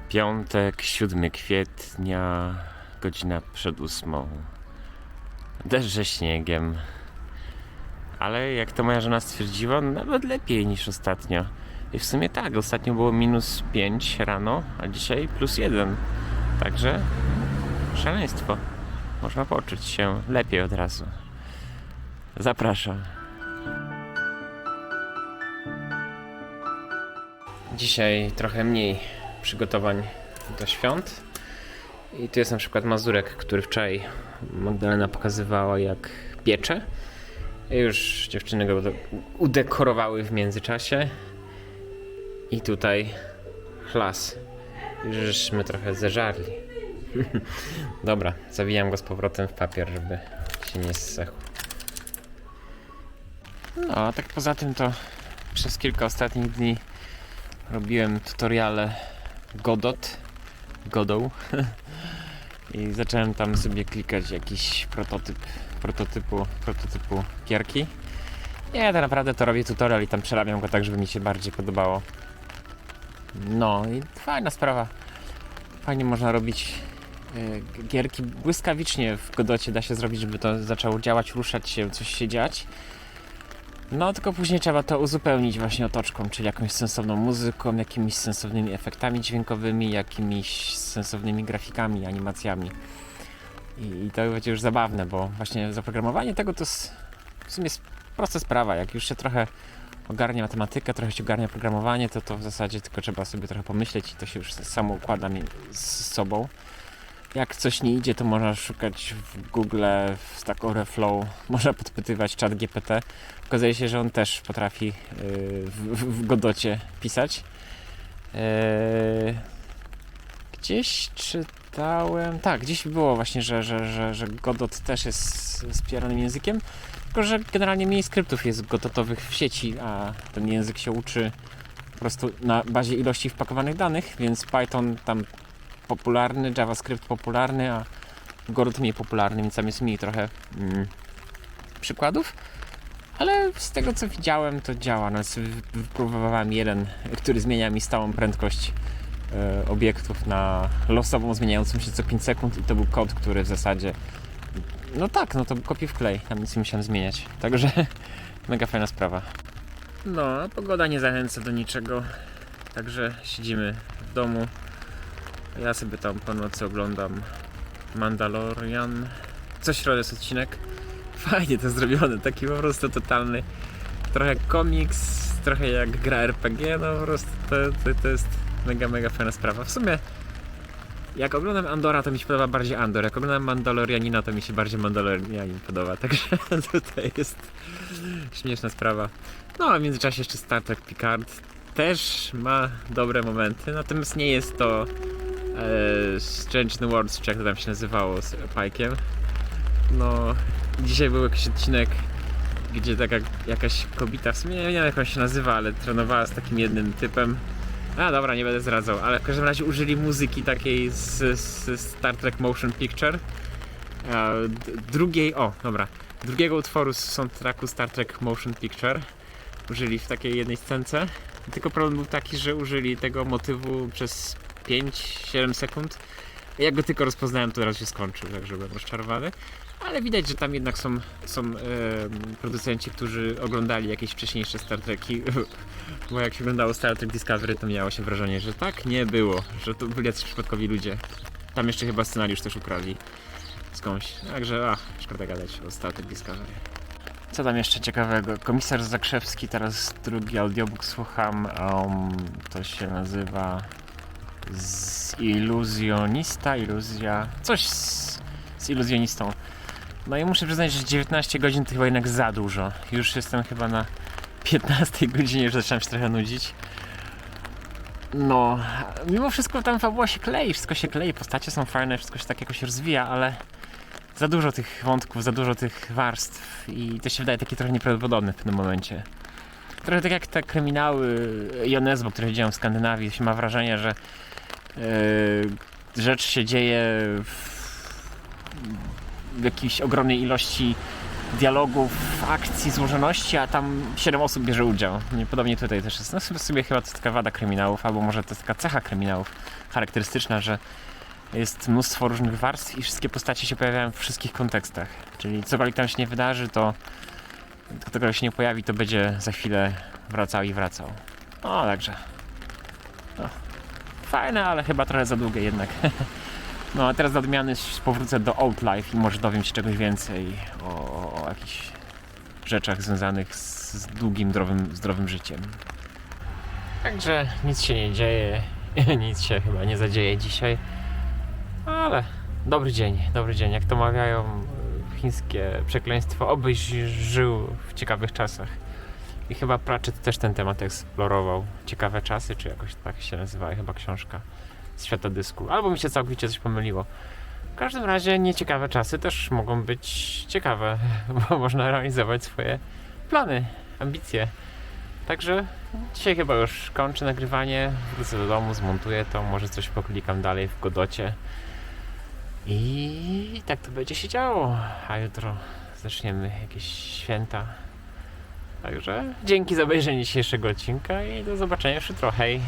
Piątek, 7 kwietnia, godzina przed 8. Deszcz ze śniegiem. Ale jak to moja żona stwierdziła, nawet lepiej niż ostatnio. I w sumie tak, ostatnio było -5 rano, a dzisiaj +1. Także szaleństwo. Można poczuć się lepiej od razu. Zapraszam. Dzisiaj trochę mniej przygotowań do świąt. I tu jest na przykład mazurek, który wczoraj Magdalena pokazywała, jak piecze. I już dziewczyny go udekorowały w międzyczasie. I tutaj chlas. Już żeśmy trochę zeżarli. Dobra, zawijam go z powrotem w papier, żeby się nie ssechł. No, a tak poza tym to przez kilka ostatnich dni robiłem tutoriale Godot i zacząłem tam sobie klikać jakiś prototypu gierki. Nie, tak naprawdę to robię tutorial i tam przerabiam go tak, żeby mi się bardziej podobało. No i fajna sprawa. Fajnie można robić gierki błyskawicznie w Godocie, da się zrobić, żeby to zaczęło działać, ruszać się, coś się dziać. No, tylko później trzeba to uzupełnić właśnie otoczką, czyli jakąś sensowną muzyką, jakimiś sensownymi efektami dźwiękowymi, jakimiś sensownymi grafikami, animacjami. I to będzie już zabawne, bo właśnie zaprogramowanie tego to w sumie jest prosta sprawa. Jak już się trochę ogarnia matematykę, trochę się ogarnia programowanie, to w zasadzie tylko trzeba sobie trochę pomyśleć i to się już samo układa z sobą. Jak coś nie idzie, to można szukać w Google, w Stack Overflow, można podpytywać ChatGPT. Okazuje się, że on też potrafi w Godocie pisać. Gdzieś czytałem, tak, gdzieś było właśnie, że Godot też jest wspieranym językiem, tylko że generalnie mniej skryptów jest godotowych w sieci, a ten język się uczy po prostu na bazie ilości wpakowanych danych, więc Python tam popularny, JavaScript popularny, a Godot mniej popularny, więc tam jest mniej trochę przykładów. Ale z tego co widziałem, to działa. No, wypróbowałem jeden, który zmienia mi stałą prędkość obiektów na losową, zmieniającą się co 5 sekund i to był kod, który w zasadzie to był kopiuj wklej, tam nic nie musiałem zmieniać. Także mega fajna sprawa. No, a pogoda nie zachęca do niczego. Także siedzimy w domu. Ja sobie tam po nocy oglądam Mandalorian. Co środę jest odcinek. Fajnie to zrobione, taki po prostu totalny. Trochę jak komiks, trochę jak gra RPG, no po prostu to jest mega fajna sprawa. W sumie jak oglądam Andora, to mi się podoba bardziej Andor. Jak oglądam Mandalorianina, to mi się bardziej Mandalorianin podoba. Także tutaj jest śmieszna sprawa. No a w międzyczasie jeszcze Star Trek Picard też ma dobre momenty, natomiast nie jest to Strange New Worlds, czy jak to tam się nazywało z Pike'iem. No, dzisiaj był jakiś odcinek, gdzie taka jakaś kobieta, w sumie nie wiem jak on się nazywa, ale trenowała z takim jednym typem. A dobra, nie będę zdradzał, ale w każdym razie użyli muzyki takiej z Star Trek Motion Picture. Drugiego utworu z soundtracku Star Trek Motion Picture użyli w takiej jednej scence. Tylko problem był taki, że użyli tego motywu przez 5-7 sekund. Jak go tylko rozpoznałem, to teraz się skończył, także byłem rozczarowany. Ale widać, że tam jednak są producenci, którzy oglądali jakieś wcześniejsze Star Treki. Bo jak się oglądało Star Trek Discovery, to miało się wrażenie, że tak nie było, że to byli jacyś przypadkowi ludzie. Tam jeszcze chyba scenariusz też ukradli skądś. Także szkoda gadać o Star Trek Discovery. Co tam jeszcze ciekawego? Komisarz Zakrzewski, teraz drugi audiobook słucham. To się nazywa Coś z iluzjonistą. No i muszę przyznać, że 19 godzin to chyba jednak za dużo. Już jestem chyba na 15 godzinie, już zaczynam się trochę nudzić. No, mimo wszystko tam fabuła się klei, wszystko się klei, postacie są fajne, wszystko się tak jakoś rozwija, ale za dużo tych wątków, za dużo tych warstw i to się wydaje takie trochę nieprawdopodobne w pewnym momencie. Trochę tak jak te kryminały Jonesbo, które się dzieją w Skandynawii, się ma wrażenie, że rzecz się dzieje w jakiejś ogromnej ilości dialogów, akcji, złożoności, a tam 7 osób bierze udział. Podobnie tutaj też jest. No sobie chyba to jest taka wada kryminałów, albo może to jest taka cecha kryminałów charakterystyczna, że jest mnóstwo różnych warstw i wszystkie postacie się pojawiają w wszystkich kontekstach. Czyli cokolwiek tam się nie wydarzy, to kto się nie pojawi, to będzie za chwilę wracał i wracał. No także. No, fajne, ale chyba trochę za długie jednak. No a teraz dla odmiany powrócę do Outlife i może dowiem się czegoś więcej o jakichś rzeczach związanych z długim, zdrowym życiem. Także nic się nie dzieje, nic się chyba nie zadzieje dzisiaj, ale dobry dzień, jak to mawiają chińskie przekleństwo, obyś żył w ciekawych czasach. I chyba Pratchett też ten temat eksplorował. Ciekawe czasy, czy jakoś tak się nazywa, chyba książka z świata dysku. Albo mi się całkowicie coś pomyliło. W każdym razie nieciekawe czasy też mogą być ciekawe, bo można realizować swoje plany, ambicje. Także dzisiaj chyba już kończę nagrywanie, wrócę do domu, zmontuję to, może coś poklikam dalej w Godocie. I tak to będzie się działo. A jutro zaczniemy jakieś święta. Także dzięki za obejrzenie dzisiejszego odcinka i do zobaczenia już jutro. Hej!